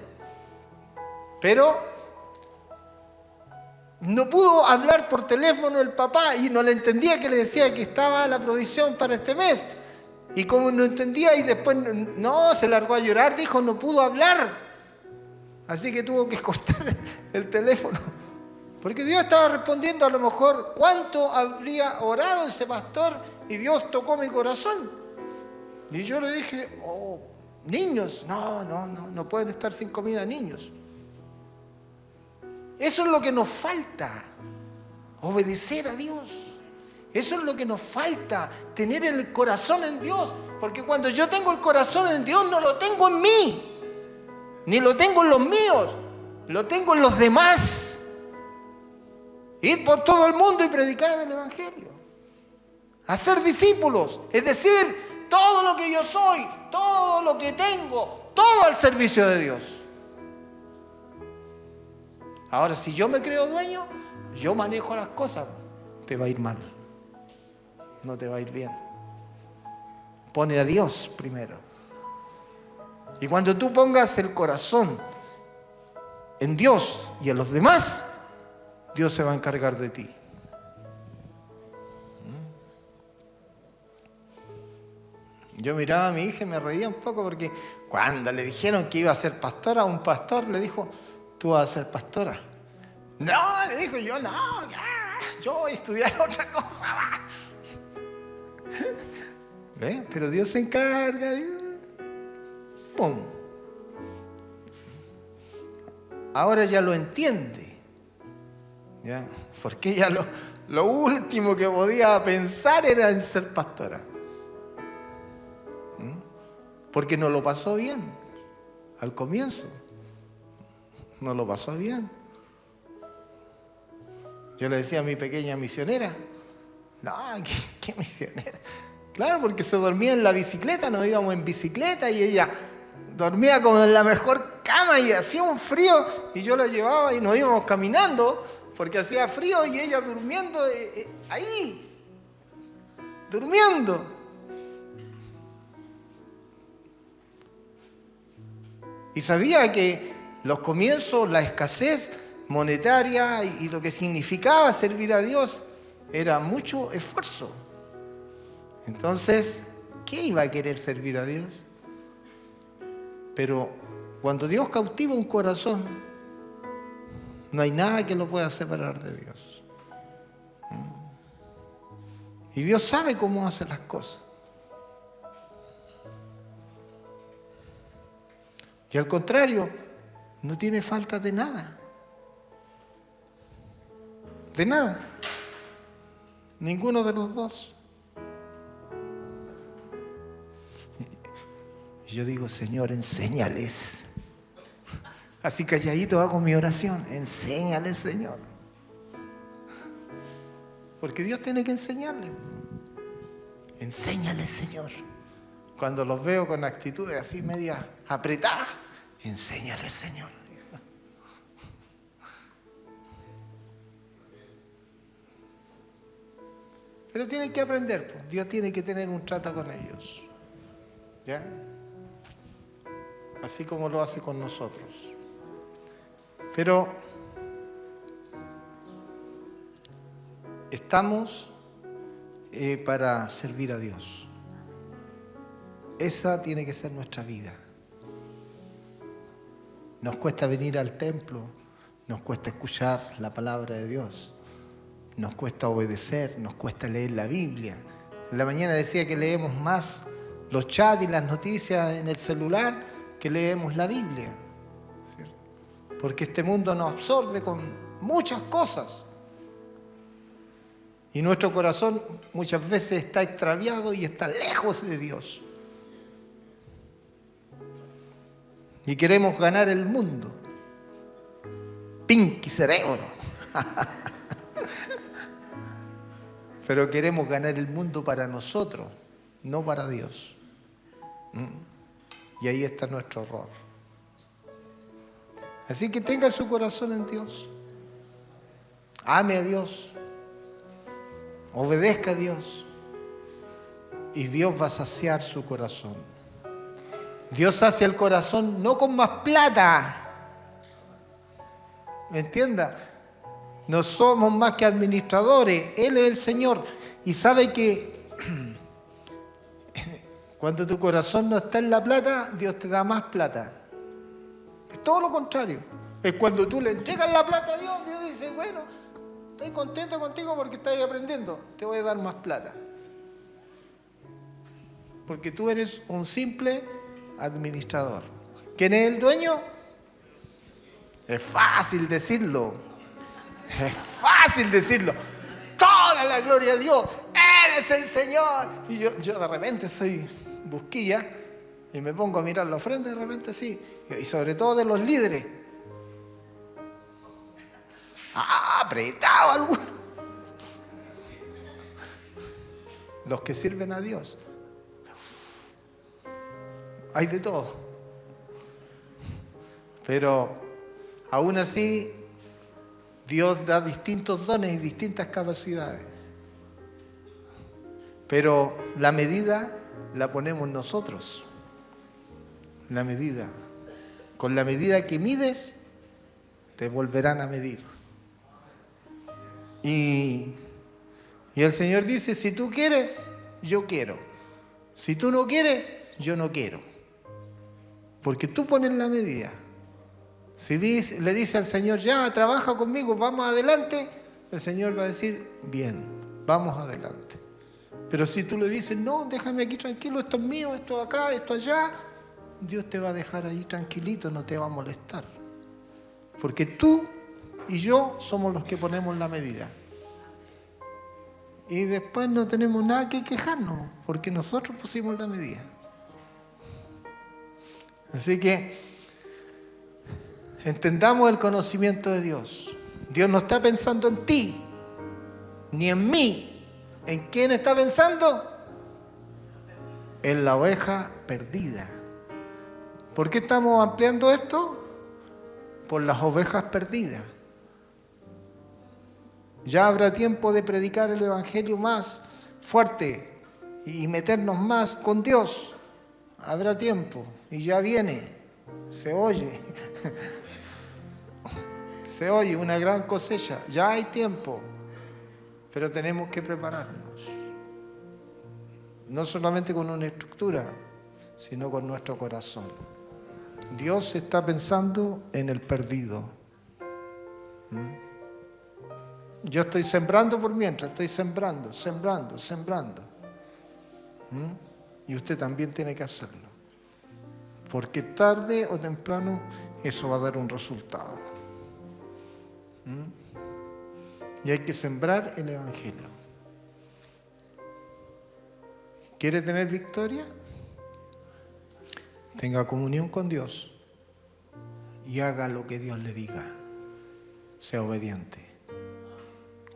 Pero no pudo hablar por teléfono el papá y no le entendía, que le decía que estaba la provisión para este mes. Y como no entendía, y después no, se largó a llorar, dijo, no pudo hablar. Así que tuvo que cortar el teléfono. Porque Dios estaba respondiendo a lo mejor cuánto habría orado ese pastor, y Dios tocó mi corazón. Y yo le dije, oh, niños, no pueden estar sin comida niños. Eso es lo que nos falta, obedecer a Dios. Eso es lo que nos falta, tener el corazón en Dios. Porque cuando yo tengo el corazón en Dios, no lo tengo en mí, ni lo tengo en los míos, lo tengo en los demás. Ir por todo el mundo y predicar el Evangelio. Hacer discípulos, es decir, todo lo que yo soy, todo lo que tengo, todo al servicio de Dios. Ahora, si yo me creo dueño, yo manejo las cosas, te va a ir mal. No te va a ir bien. Pone a Dios primero. Y cuando tú pongas el corazón en Dios y en los demás, Dios se va a encargar de ti. Yo miraba a mi hija y me reía un poco, porque cuando le dijeron que iba a ser pastora, un pastor le dijo, tú vas a ser pastora. No, le dijo, yo no, yo voy a estudiar otra cosa. ¿Ves? Pero Dios se encarga. ¡Pum! Ahora ya lo entiende. ¿Ya? Porque ella lo último que podía pensar era en ser pastora. Porque no lo pasó bien al comienzo. No lo pasó bien. Yo le decía a mi pequeña misionera, no, ¿qué misionera? Claro, porque se dormía en la bicicleta, nos íbamos en bicicleta y ella dormía como en la mejor cama y hacía un frío y yo la llevaba y nos íbamos caminando porque hacía frío y ella durmiendo ahí, durmiendo. Y sabía que los comienzos, la escasez monetaria y lo que significaba servir a Dios era mucho esfuerzo. Entonces, ¿qué iba a querer servir a Dios? Pero cuando Dios cautiva un corazón, no hay nada que lo pueda separar de Dios. Y Dios sabe cómo hacer las cosas. Y al contrario, no tiene falta de nada. De nada. Ninguno de los dos. Y yo digo, Señor, enséñales. Así calladito hago mi oración. Enséñales, Señor. Porque Dios tiene que enseñarles. Enséñales, Señor. Cuando los veo con actitudes así medias apretadas, enséñales, Señor. Pero tienen que aprender, pues. Dios tiene que tener un trato con ellos. ¿Ya? Así como lo hace con nosotros. Pero estamos para servir a Dios. Esa tiene que ser nuestra vida. Nos cuesta venir al templo, nos cuesta escuchar la palabra de Dios, nos cuesta obedecer, nos cuesta leer la Biblia. En la mañana decía que leemos más los chats y las noticias en el celular que leemos la Biblia, ¿cierto? Porque este mundo nos absorbe con muchas cosas. Y nuestro corazón muchas veces está extraviado y está lejos de Dios. Y queremos ganar el mundo. Pinky cerebro. Pero queremos ganar el mundo para nosotros, no para Dios. Y ahí está nuestro error. Así que tenga su corazón en Dios. Ame a Dios. Obedezca a Dios. Y Dios va a saciar su corazón. Dios sacia el corazón no con más plata. ¿Me entienda? No somos más que administradores. Él es el Señor. Y sabe que cuando tu corazón no está en la plata, Dios te da más plata. Es todo lo contrario. Es cuando tú le entregas la plata a Dios, Dios dice, bueno, estoy contento contigo porque estás aprendiendo. Te voy a dar más plata. Porque tú eres un simple administrador. ¿Quién es el dueño? Es fácil decirlo. Es fácil decirlo. Toda la gloria a Dios. Él es el Señor. Y yo de repente soy busquilla y me pongo a mirar la frente de repente así. Y sobre todo de los líderes. Apretado alguno. Los que sirven a Dios. Hay de todo. Pero aún así, Dios da distintos dones y distintas capacidades. Pero la medida la ponemos nosotros. La medida. Con la medida que mides, te volverán a medir. Y el Señor dice, si tú quieres, yo quiero. Si tú no quieres, yo no quiero. Porque tú pones la medida. Si le dice al Señor, ya, trabaja conmigo, vamos adelante, el Señor va a decir, bien, vamos adelante. Pero si tú le dices, no, déjame aquí tranquilo, esto es mío, esto acá, esto allá, Dios te va a dejar ahí tranquilito, no te va a molestar. Porque tú y yo somos los que ponemos la medida. Y después no tenemos nada que quejarnos, porque nosotros pusimos la medida. Así que entendamos el conocimiento de Dios. Dios no está pensando en ti, ni en mí. ¿En quién está pensando? En la oveja perdida. ¿Por qué estamos ampliando esto? Por las ovejas perdidas. Ya habrá tiempo de predicar el Evangelio más fuerte y meternos más con Dios. Habrá tiempo y ya viene, se oye. Se oye una gran cosecha, ya hay tiempo, pero tenemos que prepararnos. No solamente con una estructura, sino con nuestro corazón. Dios está pensando en el perdido. Yo estoy sembrando por mientras, estoy sembrando. Y usted también tiene que hacerlo. Porque tarde o temprano eso va a dar un resultado. Y hay que sembrar el Evangelio. ¿Quiere tener victoria? Tenga comunión con Dios y haga lo que Dios le diga. Sea obediente.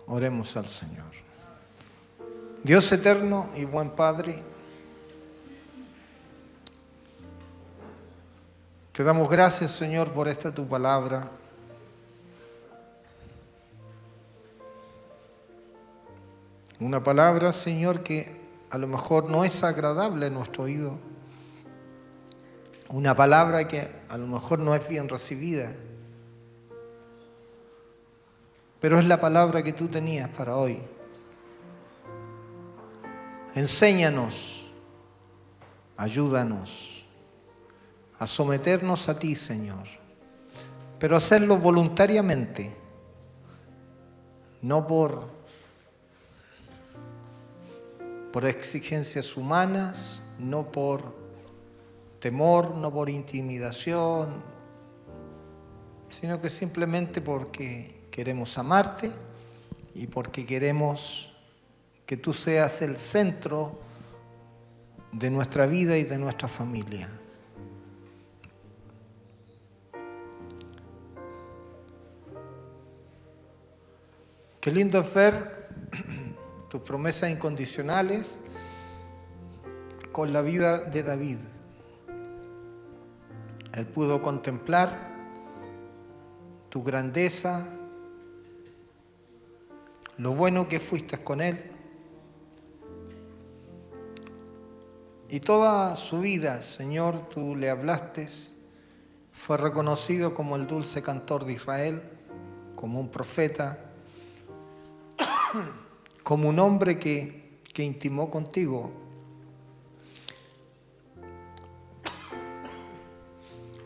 Oremos al Señor. Dios eterno y buen Padre, te damos gracias, Señor, por esta tu palabra. Una palabra, Señor, que a lo mejor no es agradable en nuestro oído. Una palabra que a lo mejor no es bien recibida. Pero es la palabra que tú tenías para hoy. Enséñanos, ayúdanos a someternos a ti, Señor, pero hacerlo voluntariamente, no por exigencias humanas, no por temor, no por intimidación, sino que simplemente porque queremos amarte y porque queremos que tú seas el centro de nuestra vida y de nuestra familia. Qué lindo es ver tus promesas incondicionales con la vida de David. Él pudo contemplar tu grandeza, lo bueno que fuiste con él. Y toda su vida, Señor, tú le hablaste. Fue reconocido como el dulce cantor de Israel, como un profeta, como un hombre que intimó contigo.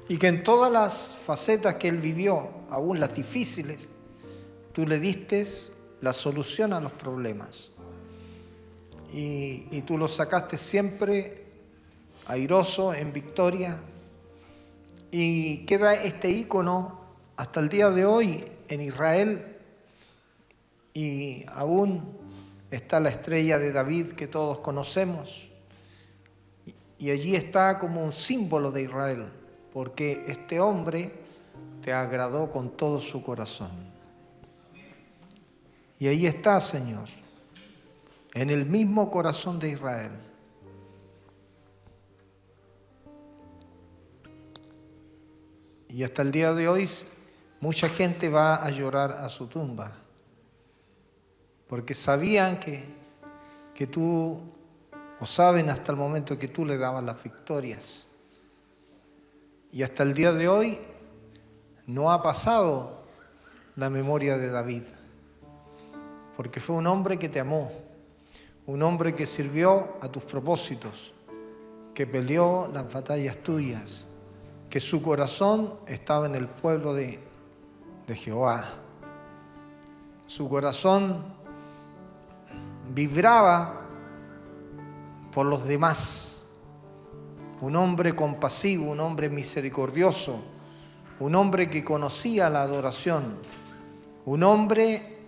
Y que en todas las facetas que él vivió, aún las difíciles, tú le diste la solución a los problemas. Y tú lo sacaste siempre airoso, en victoria. Y queda este ícono hasta el día de hoy en Israel. Y aún está la estrella de David que todos conocemos. Y allí está como un símbolo de Israel, porque este hombre te agradó con todo su corazón. Y ahí está, Señor, en el mismo corazón de Israel. Y hasta el día de hoy mucha gente va a llorar a su tumba, porque sabían que tú, o saben hasta el momento que tú le dabas las victorias. Y hasta el día de hoy no ha pasado la memoria de David, porque fue un hombre que te amó, un hombre que sirvió a tus propósitos, que peleó las batallas tuyas, que su corazón estaba en el pueblo de Jehová. Su corazón vibraba por los demás. Un hombre compasivo, un hombre misericordioso, un hombre que conocía la adoración, un hombre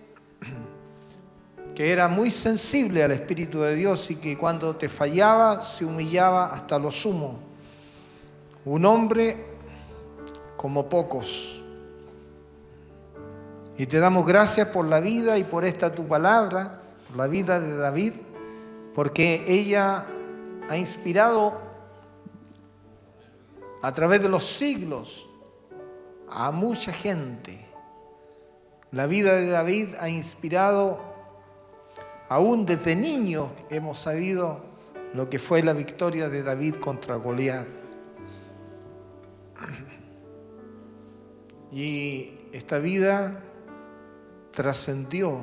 que era muy sensible al Espíritu de Dios y que cuando te fallaba se humillaba hasta lo sumo. Un hombre como pocos. Y te damos gracias por la vida y por esta tu palabra, por la vida de David, porque ella ha inspirado a través de los siglos a mucha gente. La vida de David ha inspirado, aún desde niños hemos sabido lo que fue la victoria de David contra Goliat. Y esta vida trascendió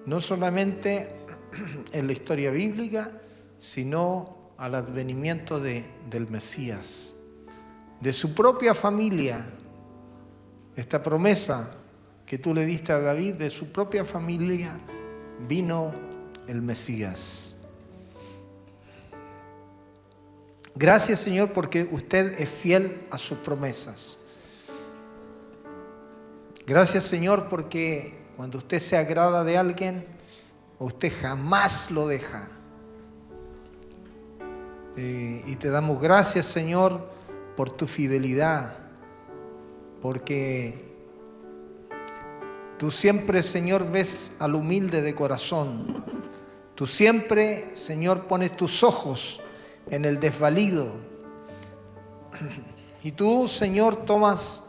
no solamente en la historia bíblica, sino al advenimiento del Mesías, de su propia familia. Esta promesa que tú le diste a David, de su propia familia vino el Mesías. Gracias, Señor, porque usted es fiel a sus promesas. Gracias, Señor, porque cuando usted se agrada de alguien, usted jamás lo deja. Y te damos gracias, Señor, por tu fidelidad, porque tú siempre, Señor, ves al humilde de corazón. Tú siempre, Señor, pones tus ojos en el desvalido. Y tú, Señor, tomas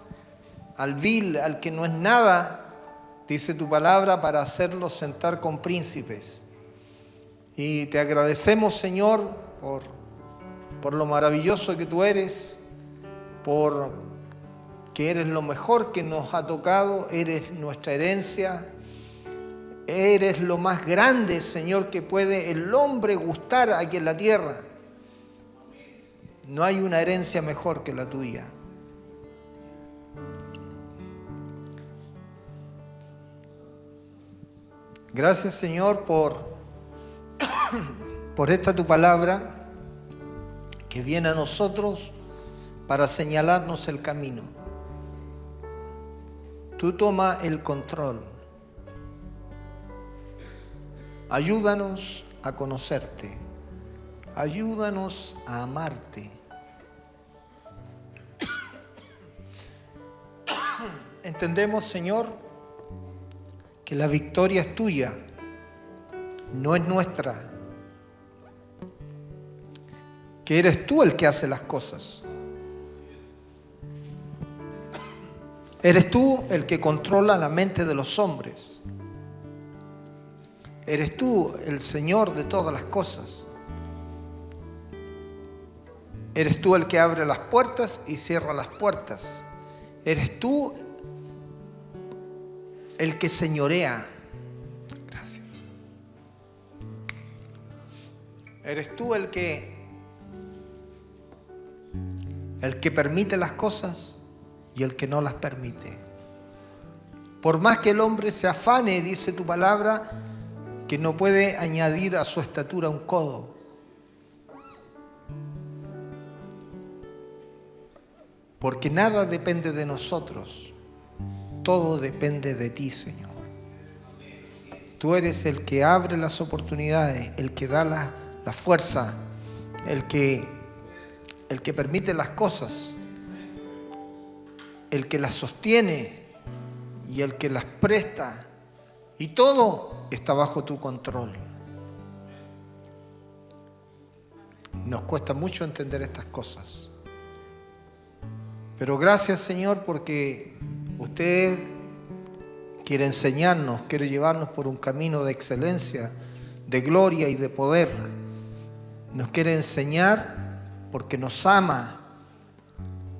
al vil, al que no es nada, dice tu palabra, para hacerlo sentar con príncipes. Y te agradecemos, Señor, por lo maravilloso que tú eres, por que eres lo mejor que nos ha tocado, eres nuestra herencia, eres lo más grande, Señor, que puede el hombre gustar aquí en la tierra. No hay una herencia mejor que la tuya. Gracias, Señor, por esta tu palabra que viene a nosotros para señalarnos el camino. Tú toma el control. Ayúdanos a conocerte. Ayúdanos a amarte. Entendemos, Señor, que la victoria es tuya, no es nuestra, que eres tú el que hace las cosas. Eres tú el que controla la mente de los hombres. Eres tú el Señor de todas las cosas. Eres tú el que abre las puertas y cierra las puertas. Eres tú el que señorea. Gracias. Eres tú el que permite las cosas y el que no las permite. Por más que el hombre se afane, dice tu palabra, que no puede añadir a su estatura un codo. Porque nada depende de nosotros, todo depende de ti, Señor. Tú eres el que abre las oportunidades, el que da la fuerza, el que permite las cosas, el que las sostiene y el que las presta, y todo está bajo tu control. Nos cuesta mucho entender estas cosas, pero gracias, Señor, porque usted quiere enseñarnos, quiere llevarnos por un camino de excelencia, de gloria y de poder. Nos quiere enseñar porque nos ama,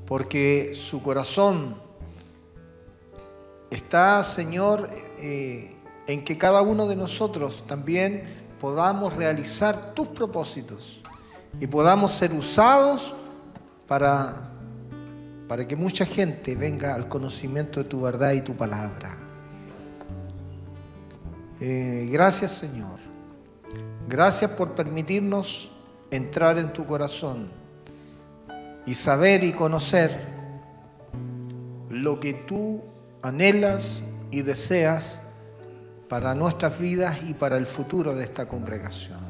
porque su corazón está, Señor, en que cada uno de nosotros también podamos realizar tus propósitos y podamos ser usados para que mucha gente venga al conocimiento de tu verdad y tu palabra. Gracias, Señor. Gracias por permitirnos entrar en tu corazón y saber y conocer lo que tú anhelas y deseas para nuestras vidas y para el futuro de esta congregación.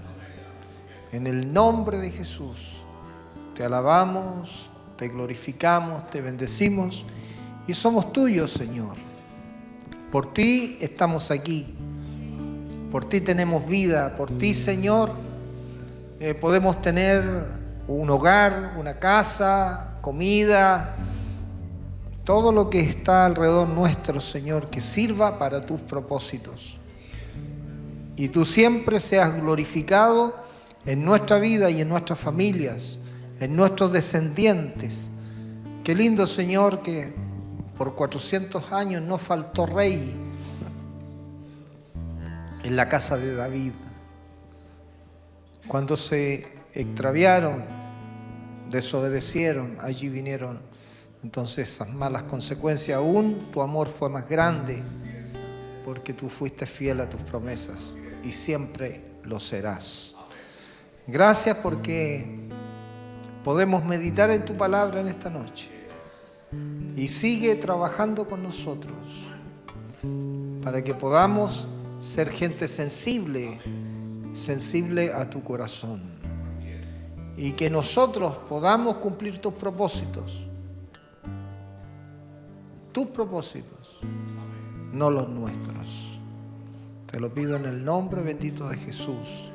En el nombre de Jesús, te alabamos, te glorificamos, te bendecimos y somos tuyos, Señor. Por ti estamos aquí, por ti tenemos vida, por ti, Señor, podemos tener un hogar, una casa, comida, todo lo que está alrededor nuestro, Señor, que sirva para tus propósitos. Y tú siempre seas glorificado en nuestra vida y en nuestras familias, en nuestros descendientes. Qué lindo, Señor, que por 400 años no faltó rey en la casa de David. Cuando se extraviaron, desobedecieron, allí vinieron entonces esas malas consecuencias. Aún tu amor fue más grande porque tú fuiste fiel a tus promesas y siempre lo serás. Gracias porque podemos meditar en tu palabra en esta noche y sigue trabajando con nosotros para que podamos ser gente sensible a tu corazón y que nosotros podamos cumplir tus propósitos, no los nuestros. Te lo pido en el nombre bendito de Jesús,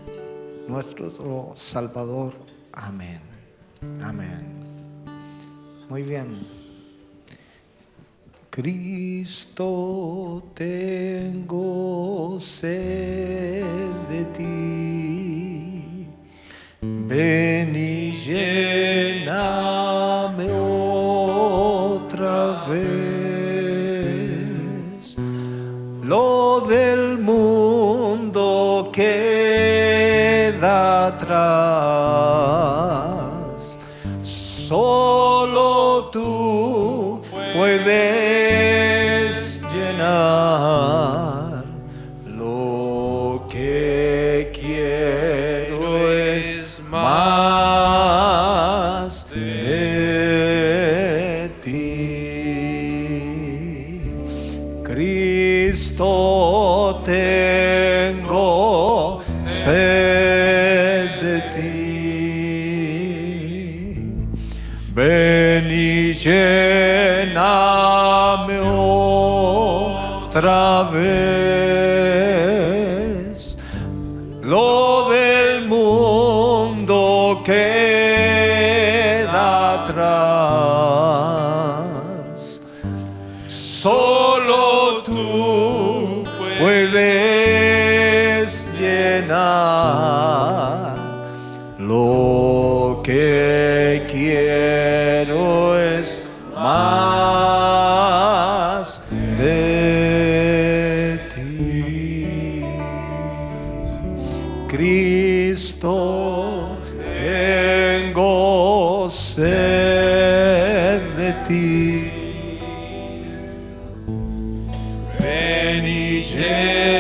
nuestro Salvador. Amén. Amén. Muy bien. Cristo, tengo sed de ti. Ven y lléname otra vez. Lo del mundo queda atrás. Solo tú puedes llenar. Lo que quiero es más de ti. Cristo, tengo sed de ti. Ven y lléname otra vez. Lléname otra vez. solo tú puedes llenar. Lo que quiero es más de ti. Cristo, tengo sed de ti. Ven y llena